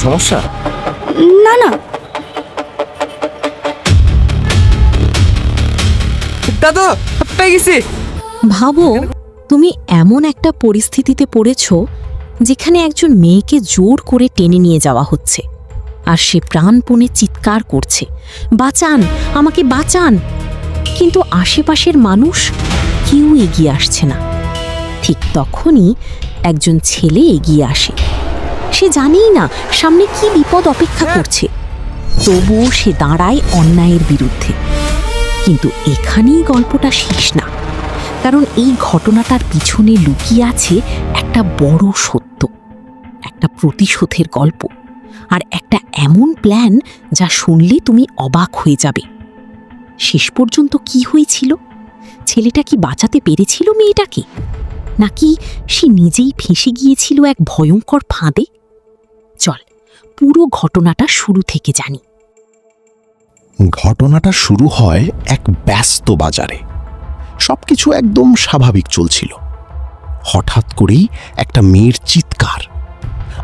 সমস্যা? না না। দাদা, পেয়ে গেছি। ভাবো, তুমি এমন একটা পরিস্থিতিতে পড়েছ যেখানে একজন মেয়েকে জোর করে টেনে নিয়ে যাওয়া হচ্ছে, আর সে প্রাণপণে চিৎকার করছে, বাঁচান, আমাকে বাঁচান। কিন্তু আশেপাশের মানুষ কেউ এগিয়ে আসছে না। ঠিক তখনই একজন ছেলে এগিয়ে আসে। সে জানেই না সামনে কি বিপদ অপেক্ষা করছে, তবুও সে দাঁড়ায় অন্যায়ের বিরুদ্ধে। কিন্তু এখানেই গল্পটা শেষ না, কারণ এই ঘটনাটার পিছনে লুকিয়ে আছে একটা বড় সত্য, একটা প্রতিশোধের গল্প, আর একটা এমন প্ল্যান যা শুনলে তুমি অবাক হয়ে যাবে। শেষ পর্যন্ত কি হয়েছিল? ছেলেটা কি বাঁচাতে পেরেছিল মেয়েটাকে, নাকি সে নিজেই ফেঁসে গিয়েছিল এক ভয়ঙ্কর ফাঁদে? চল পুরো ঘটনাটা শুরু থেকে জানি। ঘটনাটা শুরু হয় এক ব্যস্ত বাজারে। সবকিছু একদম স্বাভাবিক চলছিল। হঠাৎ করেই একটা মেয়ের চিৎকার,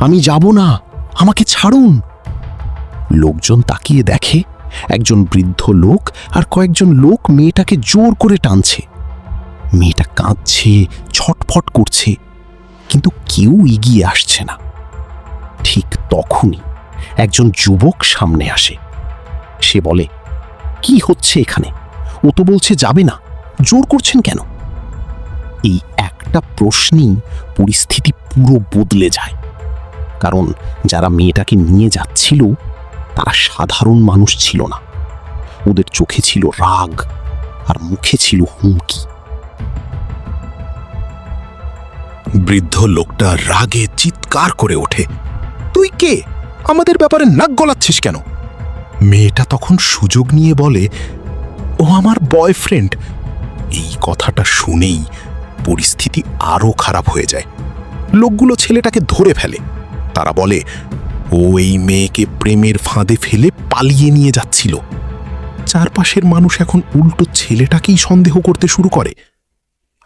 আমি যাব না, আমাকে ছাড়ুন। লোকজন তাকিয়ে দেখে একজন বৃদ্ধ লোক আর কয়েকজন লোক মেয়েটাকে জোর করে টানছে। মেয়েটা কাঁদছে, ছটফট করছে, কিন্তু কেউ এগিয়ে আসছে না। ঠিক তখনই একজন যুবক সামনে আসে। সে বলে, কি হচ্ছে এখানে? ও তো বলছে যাবে না, জোর করছেন কেন? এই একটা প্রশ্নই পরিস্থিতি পুরো বদলে যায়। কারণ যারা মেয়েটাকে নিয়ে যাচ্ছিল তারা সাধারণ মানুষ ছিল না। ওদের চোখে ছিল রাগ আর মুখে ছিল হুমকি। বৃদ্ধ লোকটা রাগে চিৎকার করে ওঠে, তুই কে? আমাদের ব্যাপারে নাক গলাচ্ছিস কেন? মেয়েটা তখন সুযোগ নিয়ে বলে, ও আমার বয়ফ্রেন্ড। এই কথাটা শুনেই পরিস্থিতি আরো খারাপ হয়ে যায়। লোকগুলো ছেলেটাকে ধরে ফেলে। তারা বলে, ও এই মেয়েকে প্রেমের ফাঁদে ফেলে পালিয়ে নিয়ে যাচ্ছিল। চারপাশের মানুষ এখন উল্টো ছেলেটাকেই সন্দেহ করতে শুরু করে।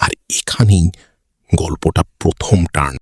আর এখানেই গল্পটা প্রথম টার্ন